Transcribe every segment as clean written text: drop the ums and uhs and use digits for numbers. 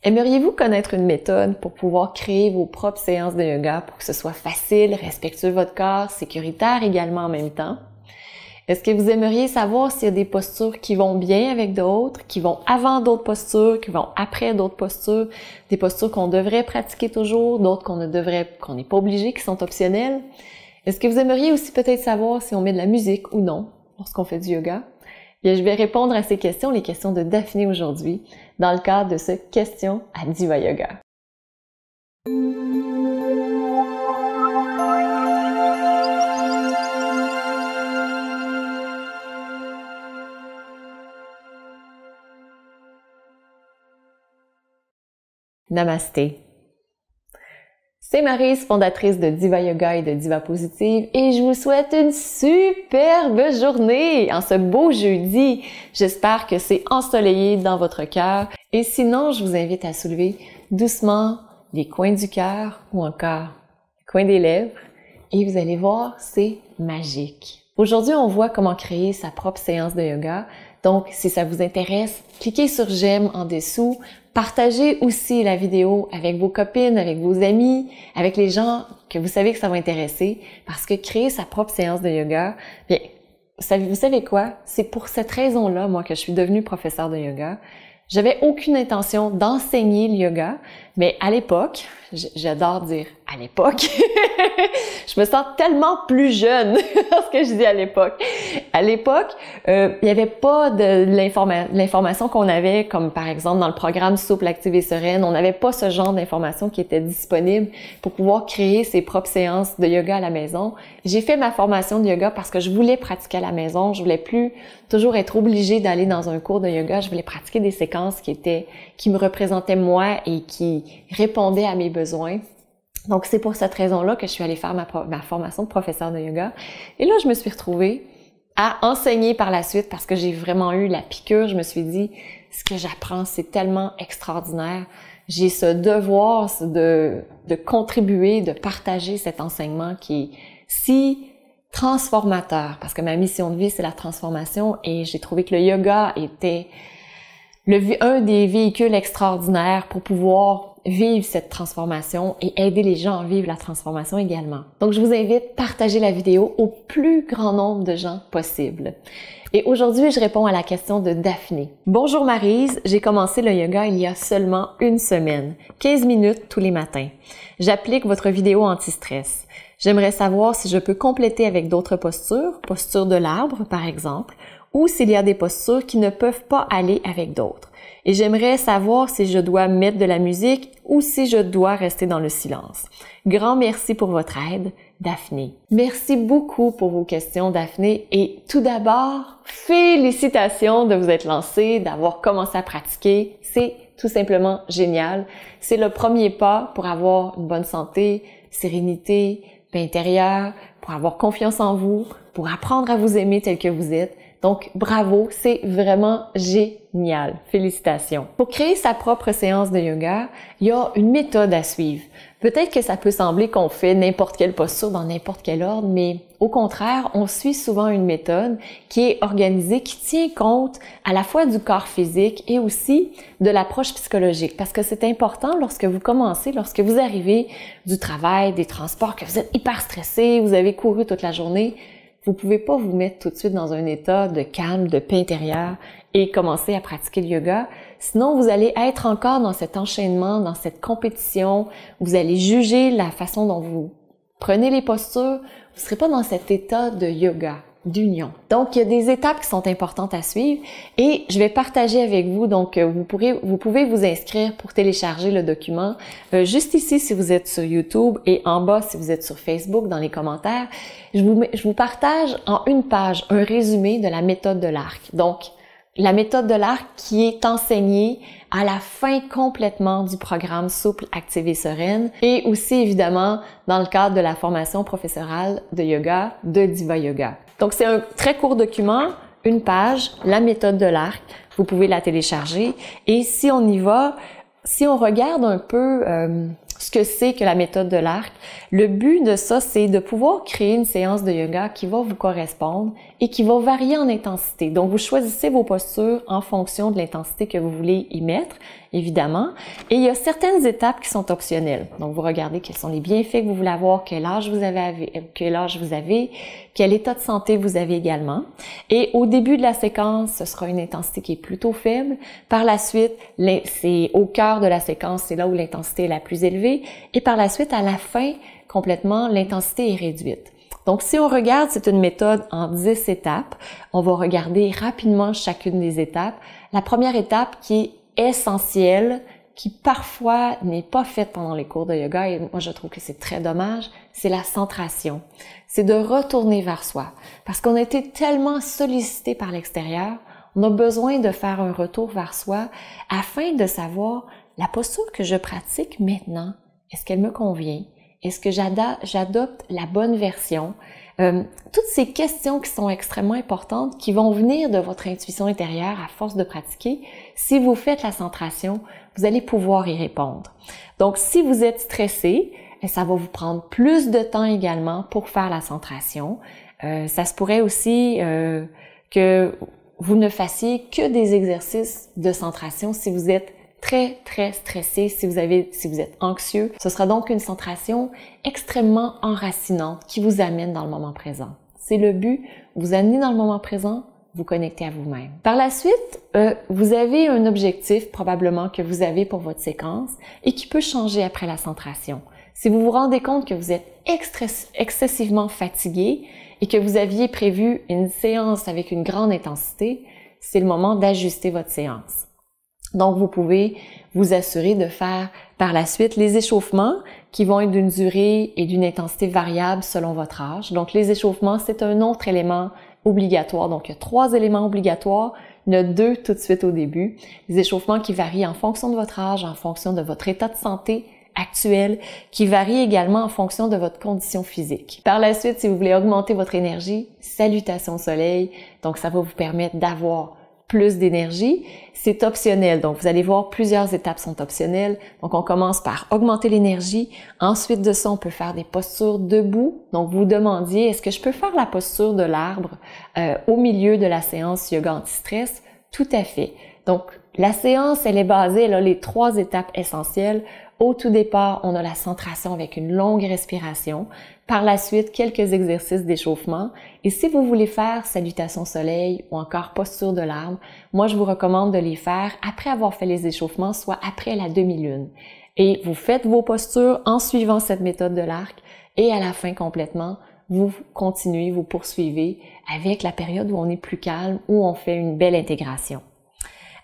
Aimeriez-vous connaître une méthode pour pouvoir créer vos propres séances de yoga pour que ce soit facile, respectueux de votre corps, sécuritaire également en même temps? Est-ce que vous aimeriez savoir s'il y a des postures qui vont bien avec d'autres, qui vont avant d'autres postures, qui vont après d'autres postures, des postures qu'on devrait pratiquer toujours, d'autres qu'on n'est pas obligé, qui sont optionnelles? Est-ce que vous aimeriez aussi peut-être savoir si on met de la musique ou non lorsqu'on fait du yoga? Bien, je vais répondre à ces questions, les questions de Daphné aujourd'hui, dans le cadre de ce Question à Diva Yoga. Namasté. C'est Maryse, fondatrice de Diva Yoga et de Diva Positive, et je vous souhaite une superbe journée en ce beau jeudi. J'espère que c'est ensoleillé dans votre cœur. Et sinon, je vous invite à soulever doucement les coins du cœur ou encore les coins des lèvres. Et vous allez voir, c'est magique. Aujourd'hui, on voit comment créer sa propre séance de yoga. Donc, si ça vous intéresse, cliquez sur j'aime en dessous. Partagez aussi la vidéo avec vos copines, avec vos amis, avec les gens que vous savez que ça va intéresser, parce que créer sa propre séance de yoga, bien, vous savez quoi? C'est pour cette raison-là, moi, que je suis devenue professeure de yoga. J'avais aucune intention d'enseigner le yoga, mais à l'époque, j'adore dire à l'époque, je me sens tellement plus jeune lorsque je dis à l'époque. À l'époque, il n'y avait pas de l'information qu'on avait, comme par exemple dans le programme Souple, Active et Sereine, on n'avait pas ce genre d'information qui était disponible pour pouvoir créer ses propres séances de yoga à la maison. J'ai fait ma formation de yoga parce que je voulais pratiquer à la maison, je voulais plus toujours être obligée d'aller dans un cours de yoga, je voulais pratiquer des séquences qui me représentaient moi et qui répondaient à mes besoins. Donc, c'est pour cette raison-là que je suis allée faire ma formation de professeur de yoga. Et là, je me suis retrouvée à enseigner par la suite parce que j'ai vraiment eu la piqûre. Je me suis dit, ce que j'apprends, c'est tellement extraordinaire. J'ai ce devoir de contribuer, de partager cet enseignement qui est si transformateur parce que ma mission de vie, c'est la transformation et j'ai trouvé que le yoga était un des véhicules extraordinaires pour pouvoir vivre cette transformation et aider les gens à vivre la transformation également. Donc, je vous invite à partager la vidéo au plus grand nombre de gens possible. Et aujourd'hui, je réponds à la question de Daphné. Bonjour Maryse, j'ai commencé le yoga il y a seulement une semaine, 15 minutes tous les matins. J'applique votre vidéo anti-stress. J'aimerais savoir si je peux compléter avec d'autres postures de l'arbre par exemple, ou s'il y a des postures qui ne peuvent pas aller avec d'autres. Et j'aimerais savoir si je dois mettre de la musique ou si je dois rester dans le silence. Grand merci pour votre aide, Daphné. Merci beaucoup pour vos questions, Daphné. Et tout d'abord, félicitations de vous être lancée, d'avoir commencé à pratiquer. C'est tout simplement génial. C'est le premier pas pour avoir une bonne santé, sérénité, paix intérieure, pour avoir confiance en vous, pour apprendre à vous aimer tel que vous êtes. Donc, bravo, c'est vraiment génial. Félicitations. Pour créer sa propre séance de yoga, il y a une méthode à suivre. Peut-être que ça peut sembler qu'on fait n'importe quelle posture dans n'importe quel ordre, mais au contraire, on suit souvent une méthode qui est organisée, qui tient compte à la fois du corps physique et aussi de l'approche psychologique. Parce que c'est important lorsque vous commencez, lorsque vous arrivez du travail, des transports, que vous êtes hyper stressé, vous avez couru toute la journée, vous pouvez pas vous mettre tout de suite dans un état de calme, de paix intérieure et commencer à pratiquer le yoga. Sinon, vous allez être encore dans cet enchaînement, dans cette compétition. Vous allez juger la façon dont vous prenez les postures. Vous serez pas dans cet état de yoga, d'union. Donc, il y a des étapes qui sont importantes à suivre et je vais partager avec vous. Donc, vous pouvez vous inscrire pour télécharger le document juste ici si vous êtes sur YouTube et en bas si vous êtes sur Facebook dans les commentaires. Je vous partage en une page un résumé de la méthode de l'arc. Donc, la méthode de l'arc qui est enseignée à la fin complètement du programme Souple, Active et Sereine et aussi évidemment dans le cadre de la formation professorale de yoga de Diva Yoga. Donc, c'est un très court document, une page, la méthode de l'arc. Vous pouvez la télécharger et si on y va, si on regarde un peu ce que c'est que la méthode de l'arc, le but de ça, c'est de pouvoir créer une séance de yoga qui va vous correspondre et qui va varier en intensité. Donc, vous choisissez vos postures en fonction de l'intensité que vous voulez y mettre évidemment. Et il y a certaines étapes qui sont optionnelles. Donc, vous regardez quels sont les bienfaits que vous voulez avoir, quel âge vous avez, quel état de santé vous avez également. Et au début de la séquence, ce sera une intensité qui est plutôt faible. Par la suite, c'est au cœur de la séquence, c'est là où l'intensité est la plus élevée. Et par la suite, à la fin, complètement, l'intensité est réduite. Donc, si on regarde, c'est une méthode en 10 étapes. On va regarder rapidement chacune des étapes. La première étape qui est essentielle, qui parfois n'est pas faite pendant les cours de yoga, et moi je trouve que c'est très dommage, c'est la centration. C'est de retourner vers soi. Parce qu'on a été tellement sollicité par l'extérieur, on a besoin de faire un retour vers soi afin de savoir la posture que je pratique maintenant, est-ce qu'elle me convient? Est-ce que j'adopte la bonne version? Toutes ces questions qui sont extrêmement importantes, qui vont venir de votre intuition intérieure à force de pratiquer, si vous faites la centration, vous allez pouvoir y répondre. Donc, si vous êtes stressé, ça va vous prendre plus de temps également pour faire la centration. Ça se pourrait aussi que vous ne fassiez que des exercices de centration si vous êtes très, très stressé, si vous êtes anxieux. Ce sera donc une centration extrêmement enracinante qui vous amène dans le moment présent. C'est le but, vous amener dans le moment présent, vous connecter à vous-même. Par la suite, vous avez un objectif probablement que vous avez pour votre séquence et qui peut changer après la centration. Si vous vous rendez compte que vous êtes excessivement fatigué et que vous aviez prévu une séance avec une grande intensité, c'est le moment d'ajuster votre séance. Donc, vous pouvez vous assurer de faire par la suite les échauffements qui vont être d'une durée et d'une intensité variable selon votre âge. Donc, les échauffements, c'est un autre élément obligatoire. Donc, il y a 3 éléments obligatoires. Il y en a 2 tout de suite au début. Les échauffements qui varient en fonction de votre âge, en fonction de votre état de santé actuel, qui varient également en fonction de votre condition physique. Par la suite, si vous voulez augmenter votre énergie, salutations au soleil. Donc, ça va vous permettre d'avoir plus d'énergie. C'est optionnel. Donc, vous allez voir, plusieurs étapes sont optionnelles. Donc, on commence par augmenter l'énergie. Ensuite de ça, on peut faire des postures debout. Donc, vous demandiez, est-ce que je peux faire la posture de l'arbre au milieu de la séance yoga anti-stress? Tout à fait. Donc, la séance, elle est basée, elle a les 3 étapes essentielles. Au tout départ, on a la centration avec une longue respiration. Par la suite, quelques exercices d'échauffement. Et si vous voulez faire salutation soleil ou encore posture de l'arbre, moi, je vous recommande de les faire après avoir fait les échauffements, soit après la demi-lune. Et vous faites vos postures en suivant cette méthode de l'arc et à la fin complètement, vous continuez, vous poursuivez avec la période où on est plus calme, où on fait une belle intégration.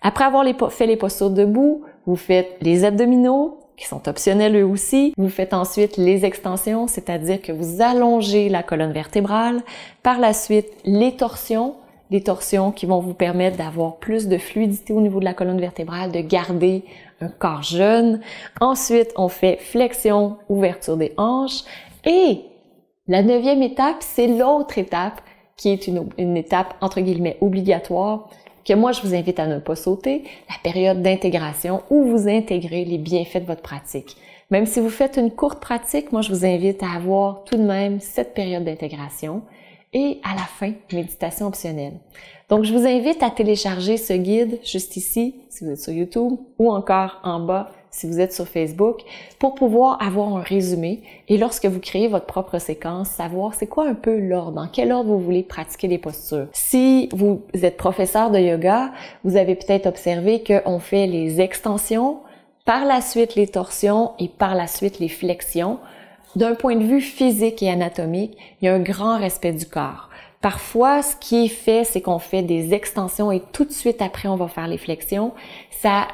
Après avoir fait les postures debout, vous faites les abdominaux, qui sont optionnels eux aussi. Vous faites ensuite les extensions, c'est-à-dire que vous allongez la colonne vertébrale. Par la suite, les torsions qui vont vous permettre d'avoir plus de fluidité au niveau de la colonne vertébrale, de garder un corps jeune. Ensuite, on fait flexion, ouverture des hanches. Et la 9e étape, c'est l'autre étape qui est une étape entre guillemets obligatoire, que moi, je vous invite à ne pas sauter, la période d'intégration où vous intégrez les bienfaits de votre pratique. Même si vous faites une courte pratique, moi, je vous invite à avoir tout de même cette période d'intégration et à la fin, méditation optionnelle. Donc, je vous invite à télécharger ce guide juste ici, si vous êtes sur YouTube, ou encore en bas, si vous êtes sur Facebook, pour pouvoir avoir un résumé et lorsque vous créez votre propre séquence, savoir c'est quoi un peu l'ordre, dans quel ordre vous voulez pratiquer les postures. Si vous êtes professeur de yoga, vous avez peut-être observé qu'on fait les extensions, par la suite les torsions et par la suite les flexions. D'un point de vue physique et anatomique, il y a un grand respect du corps. Parfois, ce qui est fait, c'est qu'on fait des extensions et tout de suite après, on va faire les flexions. Ça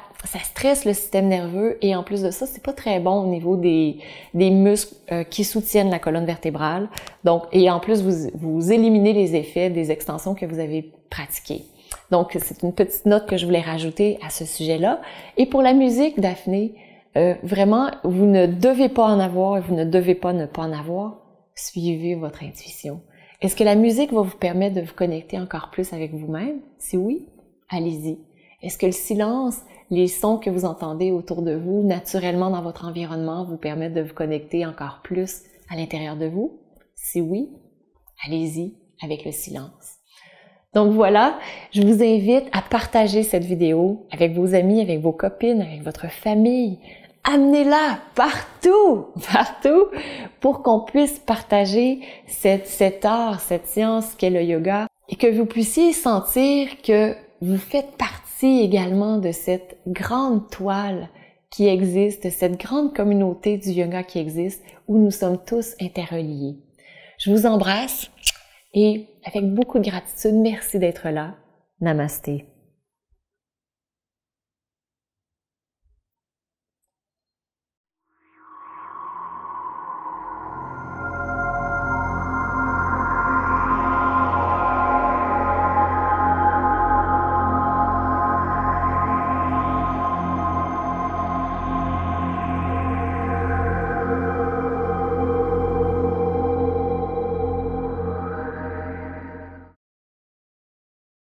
stresse le système nerveux et en plus de ça, c'est pas très bon au niveau des muscles qui soutiennent la colonne vertébrale. Donc, et en plus, vous éliminez les effets des extensions que vous avez pratiquées. Donc, c'est une petite note que je voulais rajouter à ce sujet-là. Et pour la musique, Daphné, vraiment, vous ne devez pas en avoir et vous ne devez pas ne pas en avoir. Suivez votre intuition. Est-ce que la musique va vous permettre de vous connecter encore plus avec vous-même? Si oui, allez-y. Est-ce que le silence, les sons que vous entendez autour de vous, naturellement dans votre environnement, vous permettent de vous connecter encore plus à l'intérieur de vous? Si oui, allez-y avec le silence. Donc voilà, je vous invite à partager cette vidéo avec vos amis, avec vos copines, avec votre famille. Amenez-la partout, partout, pour qu'on puisse partager cet art, cette science qu'est le yoga et que vous puissiez sentir que vous faites partie également de cette grande toile qui existe, cette grande communauté du yoga qui existe, où nous sommes tous interreliés. Je vous embrasse et avec beaucoup de gratitude, merci d'être là. Namasté.